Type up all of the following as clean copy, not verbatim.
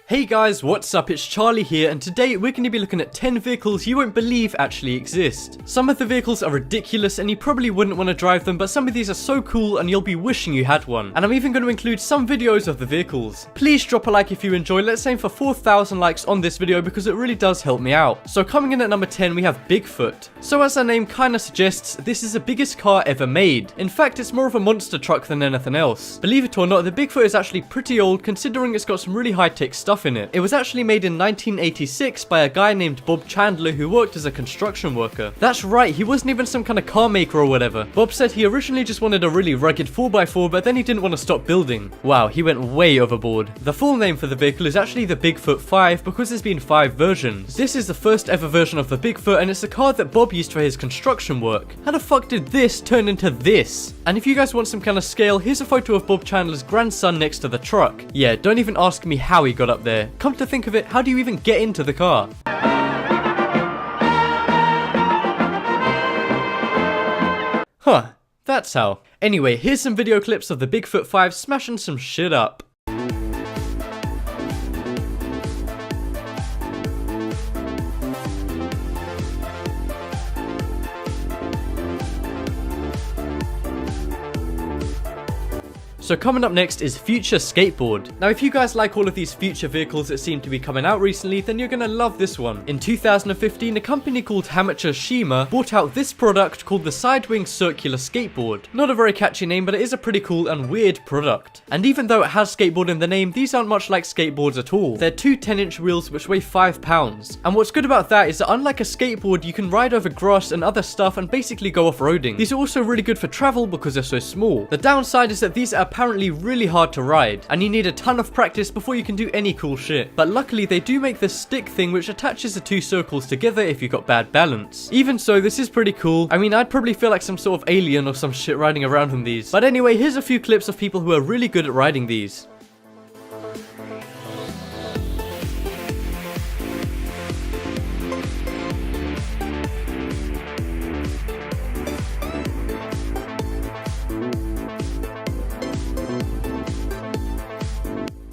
Hey guys, what's up? It's Charlie here, and today we're going to be looking at 10 vehicles you won't believe actually exist. Some of the vehicles are ridiculous and you probably wouldn't want to drive them, but some of these are so cool and you'll be wishing you had one. And I'm even going to include some videos of the vehicles. Please drop a like if you enjoy. Let's aim for 4,000 likes on this video because it really does help me out. So coming in at number 10 we have Bigfoot. So as our name kinda suggests, this is the biggest car ever made. In fact, it's more of a monster truck than anything else. Believe it or not, the Bigfoot is actually pretty old considering it's got some really high-tech stuff in it. It was actually made in 1986 by a guy named Bob Chandler who worked as a construction worker. That's right, he wasn't even some kind of car maker or whatever. Bob said he originally just wanted a really rugged 4x4, but then he didn't want to stop building. Wow, he went way overboard. The full name for the vehicle is actually the Bigfoot 5 because there's been 5 versions. This is the first ever version of the Bigfoot and it's the car that Bob used for his construction work. How the fuck did this turn into this? And if you guys want some kind of scale, here's a photo of Bob Chandler's grandson next to the truck. Yeah, don't even ask me how he got up there. Come to think of it, how do you even get into the car? Huh, that's how. Anyway, here's some video clips of the Bigfoot 5 smashing some shit up. So coming up next is Future Skateboard. Now if you guys like all of these future vehicles that seem to be coming out recently, then you're gonna love this one. In 2015, a company called Hamacher Shima bought out this product called the Sidewing Circular Skateboard. Not a very catchy name, but it is a pretty cool and weird product. And even though it has skateboard in the name, these aren't much like skateboards at all. They're two 10-inch wheels which weigh 5 pounds. And what's good about that is that unlike a skateboard, you can ride over grass and other stuff and basically go off-roading. These are also really good for travel because they're so small. The downside is that these are apparently really hard to ride, and you need a ton of practice before you can do any cool shit. But luckily they do make this stick thing which attaches the two circles together if you've got bad balance. Even so, this is pretty cool. I mean, I'd probably feel like some sort of alien or some shit riding around on these. But anyway, here's a few clips of people who are really good at riding these.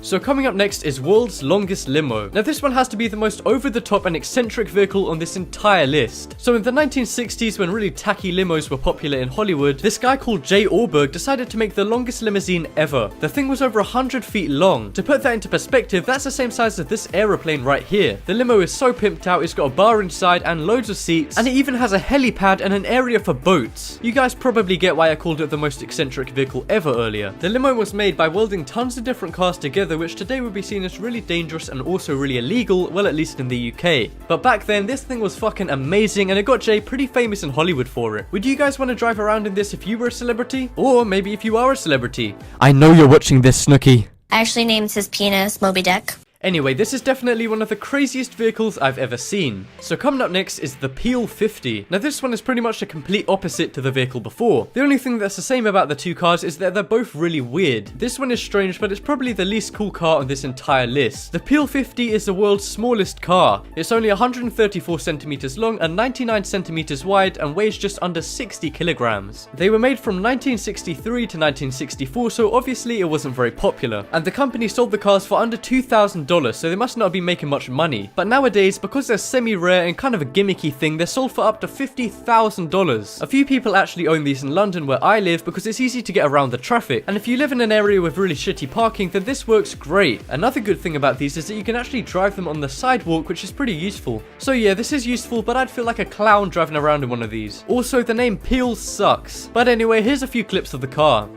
So coming up next is World's Longest Limo. Now this one has to be the most over-the-top and eccentric vehicle on this entire list. So in the 1960s, when really tacky limos were popular in Hollywood, this guy called Jay Ohrberg decided to make the longest limousine ever. The thing was over 100 feet long. To put that into perspective, that's the same size as this aeroplane right here. The limo is so pimped out, it's got a bar inside and loads of seats, and it even has a helipad and an area for boats. You guys probably get why I called it the most eccentric vehicle ever earlier. The limo was made by welding tons of different cars together, which today would be seen as really dangerous and also really illegal, well, at least in the UK. But back then, this thing was fucking amazing and it got Jay pretty famous in Hollywood for it. Would you guys want to drive around in this if you were a celebrity? Or maybe if you are a celebrity? I know you're watching this, Snooki. I actually named his penis Moby Dick. Anyway, this is definitely one of the craziest vehicles I've ever seen. So coming up next is the Peel 50. Now this one is pretty much the complete opposite to the vehicle before. The only thing that's the same about the two cars is that they're both really weird. This one is strange, but it's probably the least cool car on this entire list. The Peel 50 is the world's smallest car. It's only 134 centimeters long and 99 centimeters wide and weighs just under 60 kilograms. They were made from 1963 to 1964, so obviously it wasn't very popular. And the company sold the cars for under $2,000. So they must not be making much money. But nowadays, because they're semi-rare and kind of a gimmicky thing, they're sold for up to $50,000. A few people actually own these in London where I live because it's easy to get around the traffic. And if you live in an area with really shitty parking, then this works great. Another good thing about these is that you can actually drive them on the sidewalk, which is pretty useful. So yeah, this is useful, but I'd feel like a clown driving around in one of these. Also, the name Peel sucks. But anyway, here's a few clips of the car.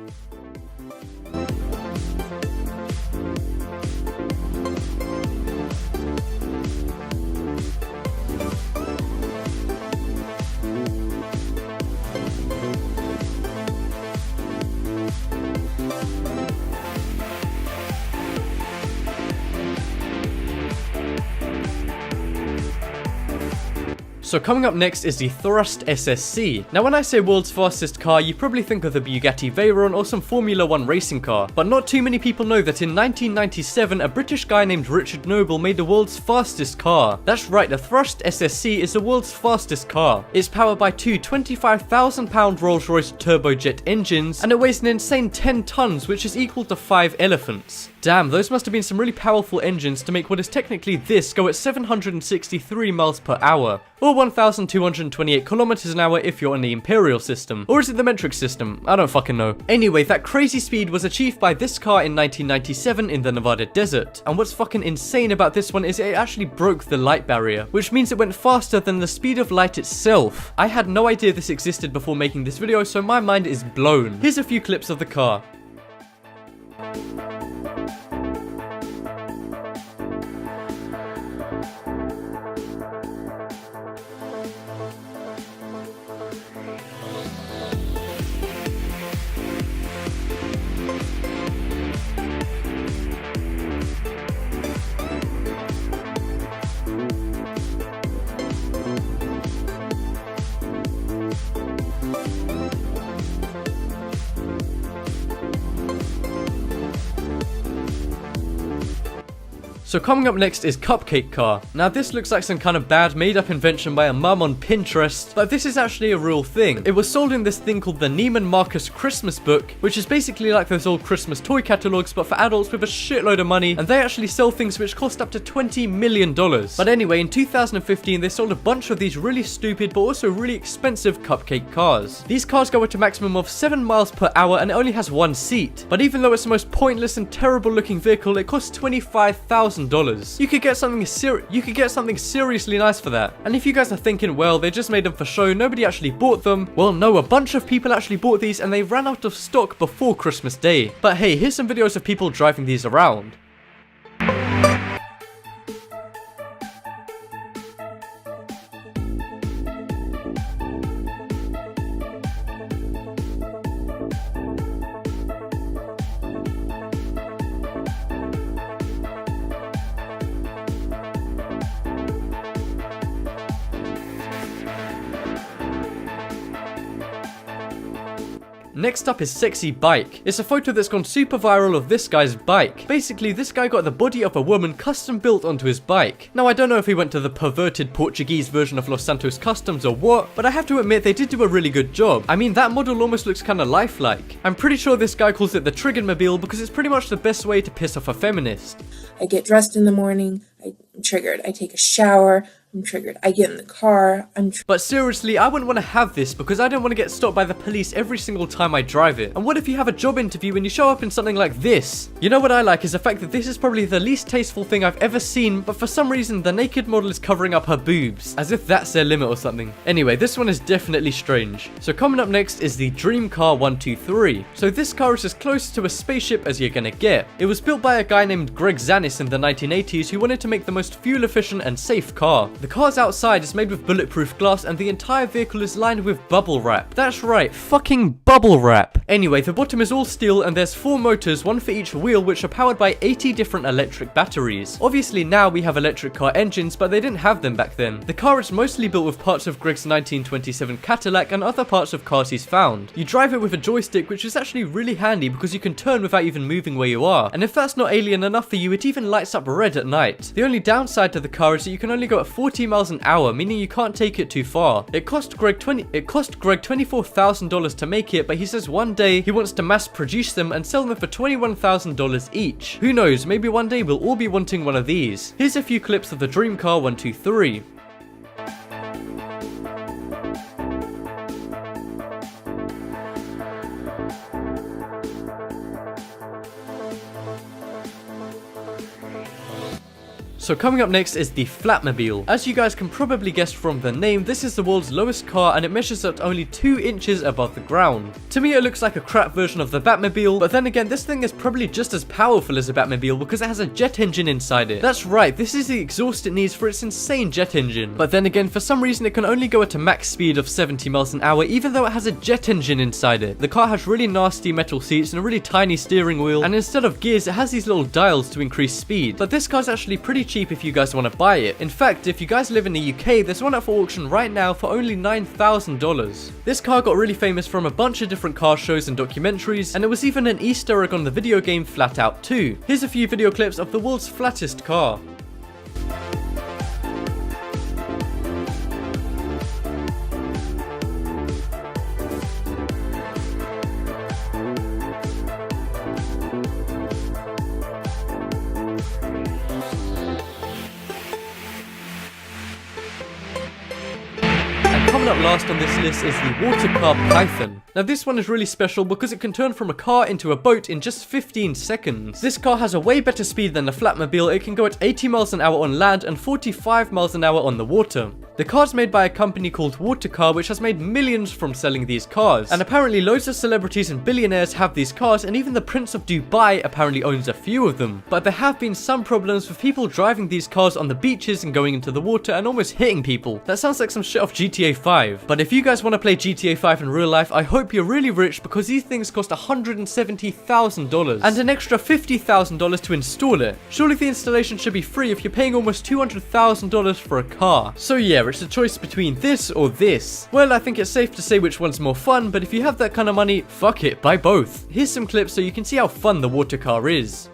So coming up next is the Thrust SSC. Now when I say world's fastest car, you probably think of the Bugatti Veyron or some Formula 1 racing car. But not too many people know that in 1997, a British guy named Richard Noble made the world's fastest car. That's right, the Thrust SSC is the world's fastest car. It's powered by two 25,000-pound Rolls-Royce turbojet engines, and it weighs an insane 10 tons, which is equal to 5 elephants. Damn, those must have been some really powerful engines to make what is technically this go at 763 miles per hour, or 1,228 kilometers an hour if you're on the Imperial system. Or is it the metric system? I don't fucking know. Anyway, that crazy speed was achieved by this car in 1997 in the Nevada desert. And what's fucking insane about this one is it actually broke the light barrier, which means it went faster than the speed of light itself. I had no idea this existed before making this video, so my mind is blown. Here's a few clips of the car. So coming up next is Cupcake Car. Now this looks like some kind of bad made up invention by a mum on Pinterest, but this is actually a real thing. It was sold in this thing called the Neiman Marcus Christmas Book, which is basically like those old Christmas toy catalogs but for adults with a shitload of money, and they actually sell things which cost up to $20 million. But anyway, in 2015 they sold a bunch of these really stupid but also really expensive cupcake cars. These cars go at a maximum of 7 miles per hour and it only has one seat. But even though it's the most pointless and terrible looking vehicle, it costs $25,000. You could get something seriously nice for that. And if you guys are thinking, well, they just made them for show, nobody actually bought them. Well, no, a bunch of people actually bought these and they ran out of stock before Christmas Day. But hey, here's some videos of people driving these around. Next up is Sexy Bike. It's a photo that's gone super viral of this guy's bike. Basically, this guy got the body of a woman custom built onto his bike. Now, I don't know if he went to the perverted Portuguese version of Los Santos Customs or what, but I have to admit they did do a really good job. I mean, that model almost looks kinda lifelike. I'm pretty sure this guy calls it the Triggermobile because it's pretty much the best way to piss off a feminist. I get dressed in the morning, I'm triggered. I take a shower, I'm triggered. I get in the car, But seriously, I wouldn't want to have this because I don't want to get stopped by the police every single time I drive it. And what if you have a job interview and you show up in something like this? You know what I like is the fact that this is probably the least tasteful thing I've ever seen, but for some reason the naked model is covering up her boobs, as if that's their limit or something. Anyway, this one is definitely strange. So coming up next is the Dream Car 123. So this car is as close to a spaceship as you're gonna get. It was built by a guy named Greg Zanis in the 1980s who wanted to make the most fuel efficient and safe car. The car's outside is made with bulletproof glass and the entire vehicle is lined with bubble wrap. That's right, fucking bubble wrap. Anyway, the bottom is all steel and there's 4 motors, one for each wheel, which are powered by 80 different electric batteries. Obviously now we have electric car engines, but they didn't have them back then. The car is mostly built with parts of Greg's 1927 Cadillac and other parts of cars he's found. You drive it with a joystick, which is actually really handy because you can turn without even moving where you are. And if that's not alien enough for you, it even lights up red at night. The only downside to the car is that you can only go at 40 miles an hour, meaning you can't take it too far. It cost Greg $24,000 to make it, but he says one day he wants to mass produce them and sell them for $21,000 each. Who knows, maybe one day we'll all be wanting one of these. Here's a few clips of the Dream Car 123. So coming up next is the Flatmobile. As you guys can probably guess from the name, this is the world's lowest car and it measures at only 2 inches above the ground. To me it looks like a crap version of the Batmobile, but then again this thing is probably just as powerful as a Batmobile because it has a jet engine inside it. That's right, this is the exhaust it needs for its insane jet engine. But then again, for some reason it can only go at a max speed of 70 miles an hour even though it has a jet engine inside it. The car has really nasty metal seats and a really tiny steering wheel, and instead of gears it has these little dials to increase speed. But this car's actually pretty cheap cheap if you guys want to buy it. In fact, if you guys live in the UK, there's one up for auction right now for only $9,000. This car got really famous from a bunch of different car shows and documentaries, and it was even an Easter egg on the video game Flat Out 2. Here's a few video clips of the world's flattest car. Coming up last on this list is the Water Car Python. Now this one is really special because it can turn from a car into a boat in just 15 seconds. This car has a way better speed than the Flatmobile. It can go at 80 miles an hour on land and 45 miles an hour on the water. The car's made by a company called Water Car, which has made millions from selling these cars. And apparently loads of celebrities and billionaires have these cars, and even the Prince of Dubai apparently owns a few of them. But there have been some problems with people driving these cars on the beaches and going into the water and almost hitting people. That sounds like some shit off GTA 5. But if you guys want to play GTA 5 in real life, I hope you're really rich, because these things cost $170,000 and an extra $50,000 to install it. Surely the installation should be free if you're paying almost $200,000 for a car. So yeah, it's a choice between this or this. Well, I think it's safe to say which one's more fun, but if you have that kind of money, fuck it, buy both. Here's some clips so you can see how fun the water car is.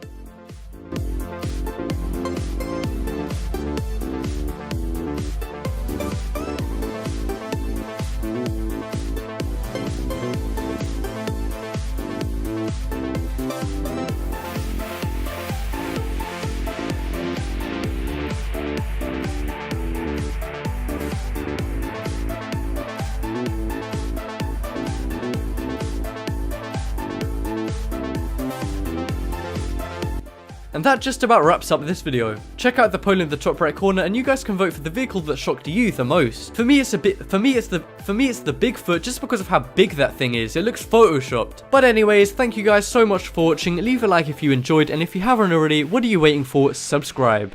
And that just about wraps up this video. Check out the poll in the top right corner and you guys can vote for the vehicle that shocked you the most. For me it's the Bigfoot, just because of how big that thing is. It looks photoshopped. But anyways, thank you guys so much for watching. Leave a like if you enjoyed, and if you haven't already, what are you waiting for? Subscribe.